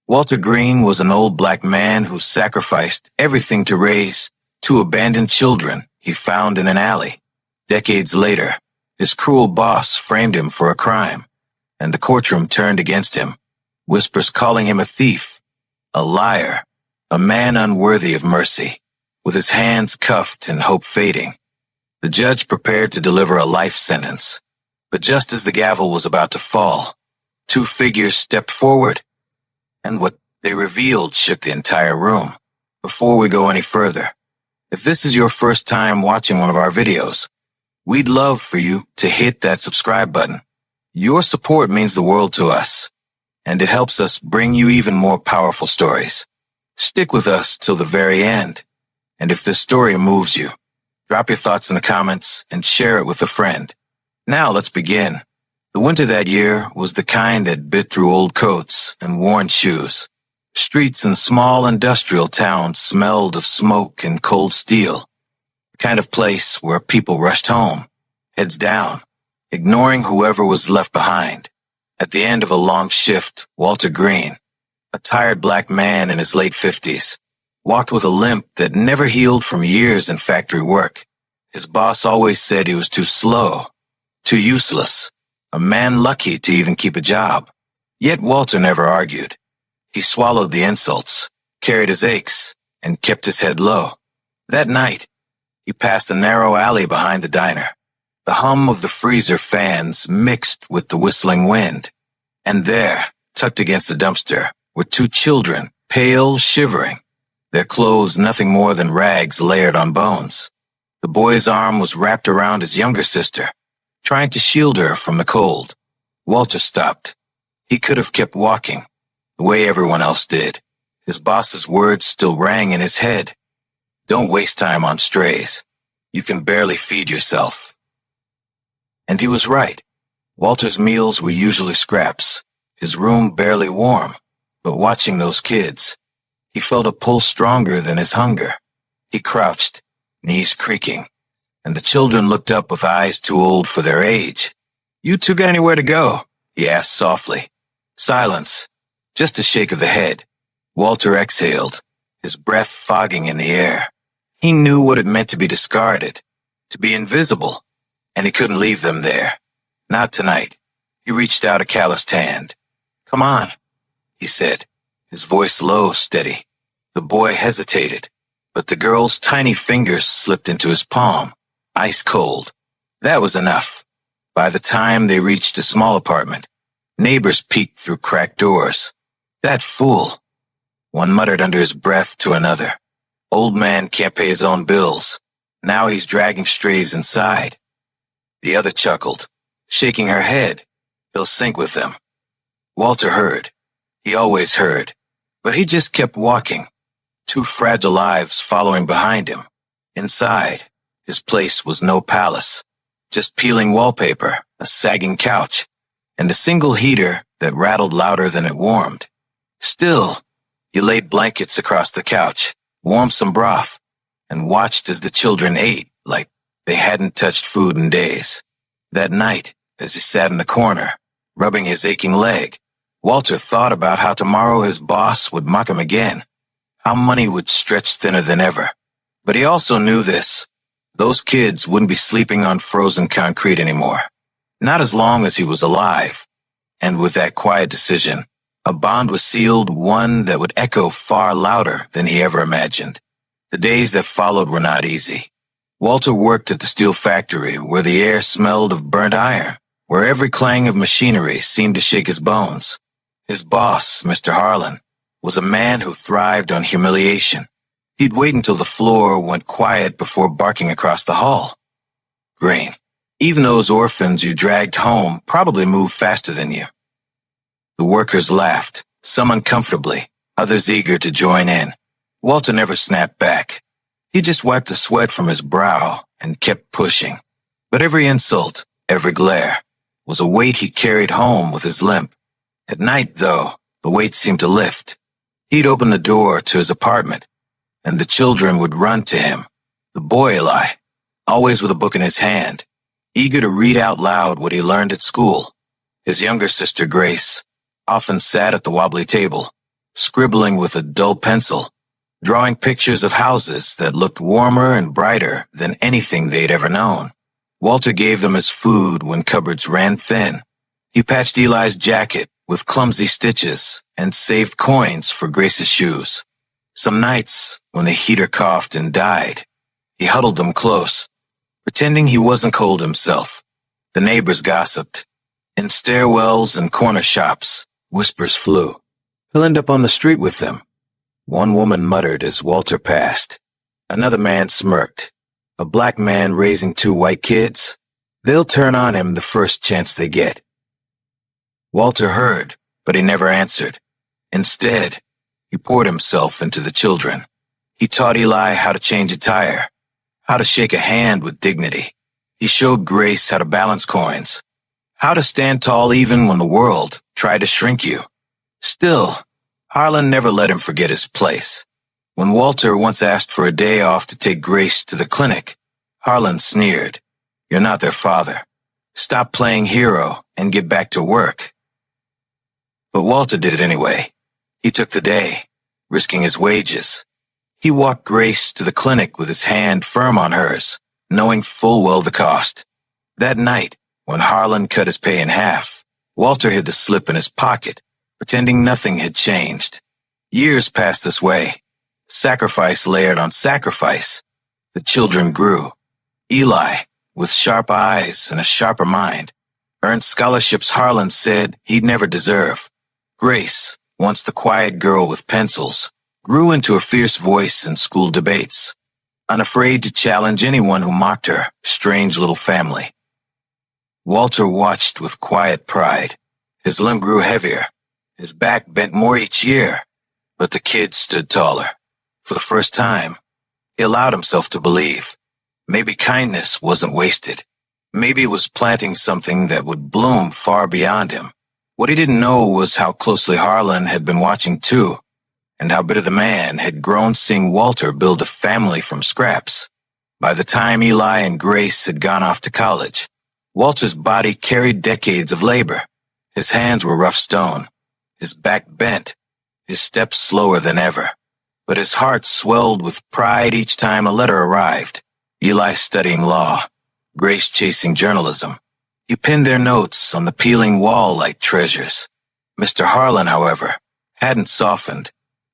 Walter Green was an old black man who sacrificed everything to raise two abandoned children he found in an alley. Decades later, his cruel boss framed him for a crime, and the courtroom turned against him, whispers calling him a thief, a liar, a man unworthy of mercy. With his hands cuffed and hope fading, the judge prepared to deliver a life sentence. But just as the gavel was about to fall, two figures stepped forward, and what they revealed shook the entire room. Before we go any further, if this is your first time watching one of our videos, we'd love for you to hit that subscribe button. Your support means the world to us, and it helps us bring you even more powerful stories. Stick with us till the very end, and if this story moves you, drop your thoughts in the comments and share it with a friend. Now let's begin. The winter that year was the kind that bit through old coats and worn shoes. Streets in small industrial towns smelled of smoke and cold steel, the kind of place where people rushed home, heads down, ignoring whoever was left behind. At the end of a long shift, Walter Green, a tired black man in his late 50s, walked with a limp that never healed from years in factory work. His boss always said he was too slow, too useless, a man lucky to even keep a job. Yet Walter never argued. He swallowed the insults, carried his aches, and kept his head low. That night, he passed a narrow alley behind the diner. The hum of the freezer fans mixed with the whistling wind. And there, tucked against the dumpster, were two children, pale, shivering, their clothes nothing more than rags layered on bones. The boy's arm was wrapped around his younger sister, trying to shield her from the cold. Walter stopped. He could have kept walking, the way everyone else did. His boss's words still rang in his head. Don't waste time on strays. You can barely feed yourself. And he was right. Walter's meals were usually scraps, his room barely warm. But watching those kids, he felt a pull stronger than his hunger. He crouched, knees creaking, and the children looked up with eyes too old for their age. "You two got anywhere to go?" he asked softly. Silence, just a shake of the head. Walter exhaled, his breath fogging in the air. He knew what it meant to be discarded, to be invisible, and he couldn't leave them there. Not tonight. He reached out a calloused hand. "Come on," he said, his voice low, steady. The boy hesitated, but the girl's tiny fingers slipped into his palm, ice cold. That was enough. By the time they reached a small apartment, neighbors peeked through cracked doors. "That fool," one muttered under his breath to another. "Old man can't pay his own bills. Now he's dragging strays inside." The other chuckled, shaking her head. "He'll sink with them." Walter heard. He always heard. But he just kept walking, two fragile lives following behind him. Inside, his place was no palace, just peeling wallpaper, a sagging couch, and a single heater that rattled louder than it warmed. Still, he laid blankets across the couch, warmed some broth, and watched as the children ate like they hadn't touched food in days. That night, as he sat in the corner, rubbing his aching leg, Walter thought about how tomorrow his boss would mock him again, how money would stretch thinner than ever. But he also knew this. Those kids wouldn't be sleeping on frozen concrete anymore. Not as long as he was alive. And with that quiet decision, a bond was sealed, one that would echo far louder than he ever imagined. The days that followed were not easy. Walter worked at the steel factory where the air smelled of burnt iron, where every clang of machinery seemed to shake his bones. His boss, Mr. Harlan, was a man who thrived on humiliation. He'd wait until the floor went quiet before barking across the hall. "Green, even those orphans you dragged home probably move faster than you." The workers laughed, some uncomfortably, others eager to join in. Walter never snapped back. He just wiped the sweat from his brow and kept pushing. But every insult, every glare, was a weight he carried home with his limp. At night, though, the weight seemed to lift. He'd open the door to his apartment, and the children would run to him. The boy, Eli, always with a book in his hand, eager to read out loud what he learned at school. His younger sister, Grace, often sat at the wobbly table, scribbling with a dull pencil, drawing pictures of houses that looked warmer and brighter than anything they'd ever known. Walter gave them his food when cupboards ran thin. He patched Eli's jacket with clumsy stitches and saved coins for Grace's shoes. Some nights, when the heater coughed and died, he huddled them close, pretending he wasn't cold himself. The neighbors gossiped. In stairwells and corner shops, whispers flew. He'll end up on the street with them. One woman muttered as Walter passed. Another man smirked. A black man raising 2 white kids? They'll turn on him the first chance they get. Walter heard, but he never answered. Instead, he poured himself into the children. He taught Eli how to change a tire, how to shake a hand with dignity. He showed Grace how to balance coins, how to stand tall even when the world tried to shrink you. Still, Harlan never let him forget his place. When Walter once asked for a day off to take Grace to the clinic, Harlan sneered, "You're not their father. Stop playing hero and get back to work." But Walter did it anyway. He took the day, risking his wages. He walked Grace to the clinic with his hand firm on hers, knowing full well the cost. That night, when Harlan cut his pay in half, Walter hid the slip in his pocket, pretending nothing had changed. Years passed this way. Sacrifice layered on sacrifice. The children grew. Eli, with sharp eyes and a sharper mind, earned scholarships Harlan said he'd never deserve. Grace, once the quiet girl with pencils, grew into a fierce voice in school debates, unafraid to challenge anyone who mocked her strange little family. Walter watched with quiet pride. His limb grew heavier. His back bent more each year, but the kid stood taller. For the first time, he allowed himself to believe. Maybe kindness wasn't wasted. Maybe it was planting something that would bloom far beyond him. What he didn't know was how closely Harlan had been watching too, and how bitter the man had grown seeing Walter build a family from scraps. By the time Eli and Grace had gone off to college, Walter's body carried decades of labor. His hands were rough stone, his back bent, his steps slower than ever. But his heart swelled with pride each time a letter arrived. Eli studying law, Grace chasing journalism. He pinned their notes on the peeling wall like treasures. Mr. Harlan, however, hadn't softened.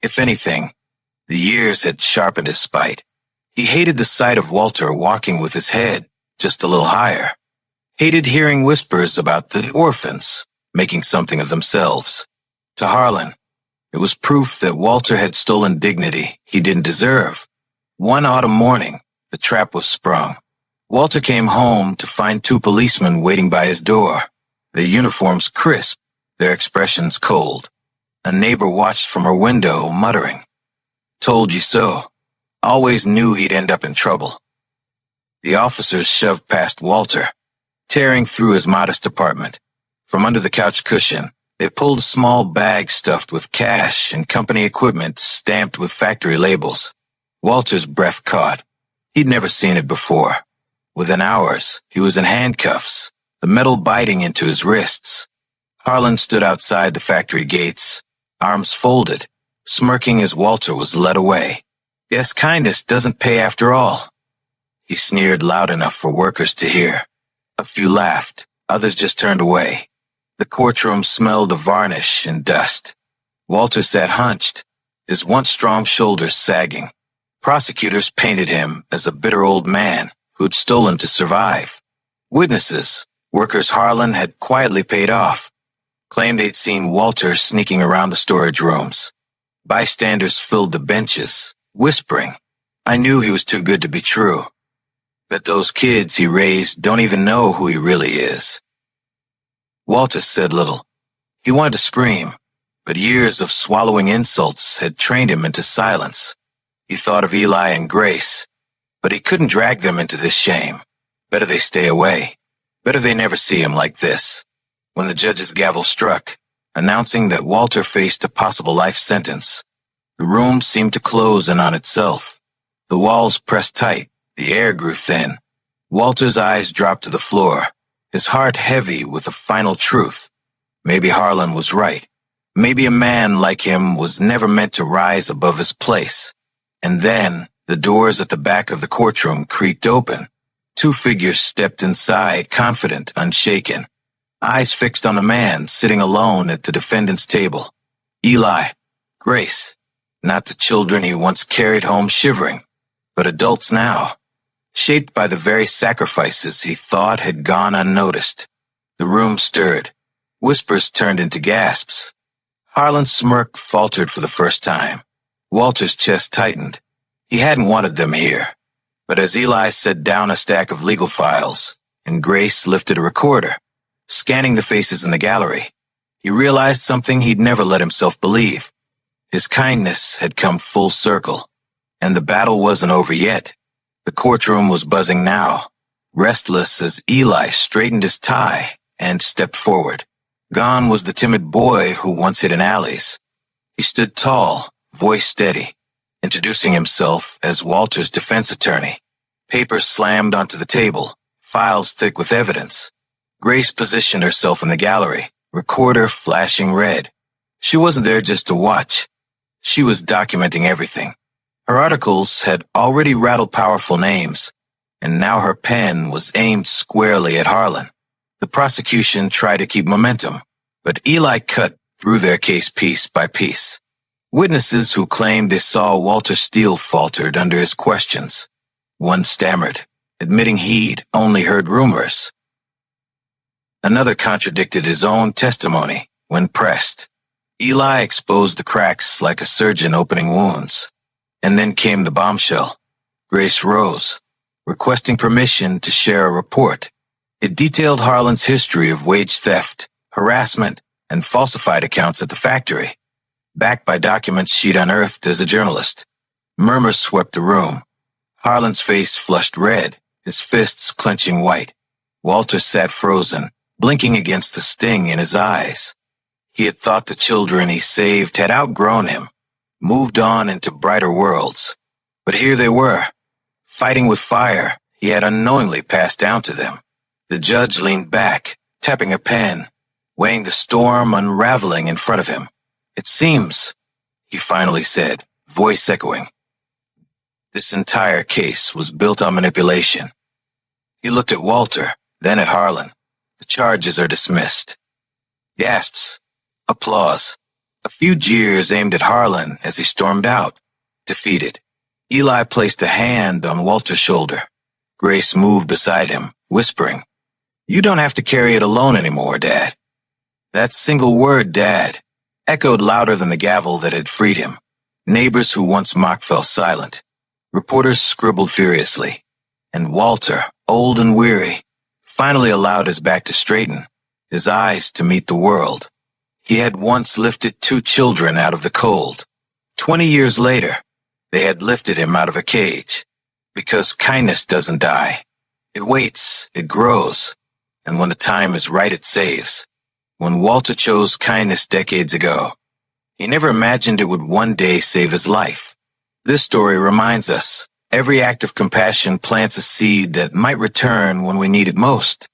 If anything, the years had sharpened his spite. He hated the sight of Walter walking with his head just a little higher. Hated hearing whispers about the orphans making something of themselves. To Harlan, it was proof that Walter had stolen dignity he didn't deserve. One autumn morning, the trap was sprung. Walter came home to find 2 policemen waiting by his door, their uniforms crisp, their expressions cold. A neighbor watched from her window, muttering, "Told you so. Always knew he'd end up in trouble." The officers shoved past Walter, tearing through his modest apartment. From under the couch cushion, they pulled a small bag stuffed with cash and company equipment stamped with factory labels. Walter's breath caught. He'd never seen it before. Within hours, he was in handcuffs, the metal biting into his wrists. Harlan stood outside the factory gates, arms folded, smirking as Walter was led away. Yes, kindness doesn't pay after all. He sneered loud enough for workers to hear. A few laughed, others just turned away. The courtroom smelled of varnish and dust. Walter sat hunched, his once strong shoulders sagging. Prosecutors painted him as a bitter old man who'd stolen to survive. Witnesses, workers Harlan had quietly paid off, claimed they'd seen Walter sneaking around the storage rooms. Bystanders filled the benches, whispering, "I knew he was too good to be true. Bet those kids he raised don't even know who he really is." Walter said little. He wanted to scream, but years of swallowing insults had trained him into silence. He thought of Eli and Grace, but he couldn't drag them into this shame. Better they stay away. Better they never see him like this. When the judge's gavel struck, announcing that Walter faced a possible life sentence, the room seemed to close in on itself. The walls pressed tight, the air grew thin. Walter's eyes dropped to the floor, his heart heavy with the final truth. Maybe Harlan was right. Maybe a man like him was never meant to rise above his place. And then, the doors at the back of the courtroom creaked open. Two figures stepped inside, confident, unshaken, eyes fixed on a man sitting alone at the defendant's table. Eli, Grace, not the children he once carried home shivering, but adults now, shaped by the very sacrifices he thought had gone unnoticed. The room stirred. Whispers turned into gasps. Harlan's smirk faltered for the first time. Walter's chest tightened. He hadn't wanted them here. But as Eli set down a stack of legal files, and Grace lifted a recorder, scanning the faces in the gallery, he realized something he'd never let himself believe. His kindness had come full circle, and the battle wasn't over yet. The courtroom was buzzing now, restless as Eli straightened his tie and stepped forward. Gone was the timid boy who once hid in alleys. He stood tall, voice steady, introducing himself as Walter's defense attorney. Papers slammed onto the table, files thick with evidence. Grace positioned herself in the gallery, recorder flashing red. She wasn't there just to watch. She was documenting everything. Her articles had already rattled powerful names, and now her pen was aimed squarely at Harlan. The prosecution tried to keep momentum, but Eli cut through their case piece by piece. Witnesses who claimed they saw Walter Steele faltered under his questions. One stammered, admitting he'd only heard rumors. Another contradicted his own testimony when pressed. Eli exposed the cracks like a surgeon opening wounds. And then came the bombshell. Grace rose, requesting permission to share a report. It detailed Harlan's history of wage theft, harassment, and falsified accounts at the factory, backed by documents she'd unearthed as a journalist. Murmurs swept the room. Harlan's face flushed red, his fists clenching white. Walter sat frozen, blinking against the sting in his eyes. He had thought the children he saved had outgrown him, moved on into brighter worlds. But here they were, fighting with fire he had unknowingly passed down to them. The judge leaned back, tapping a pen, weighing the storm unraveling in front of him. "It seems," he finally said, voice echoing, "this entire case was built on manipulation." He looked at Walter, then at Harlan. "The charges are dismissed." Gasps. Applause. A few jeers aimed at Harlan as he stormed out, defeated. Eli placed a hand on Walter's shoulder. Grace moved beside him, whispering, "You don't have to carry it alone anymore, Dad." That single word, Dad, echoed louder than the gavel that had freed him. Neighbors who once mocked fell silent. Reporters scribbled furiously. And Walter, old and weary, finally allowed his back to straighten, his eyes to meet the world. He had once lifted two children out of the cold. 20 years later, they had lifted him out of a cage. Because kindness doesn't die. It waits, it grows, and when the time is right, it saves. When Walter chose kindness decades ago, he never imagined it would one day save his life. This story reminds us, every act of compassion plants a seed that might return when we need it most.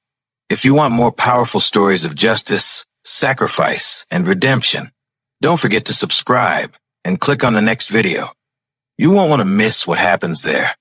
If you want more powerful stories of justice, sacrifice, and redemption, don't forget to subscribe and click on the next video. You won't want to miss what happens there.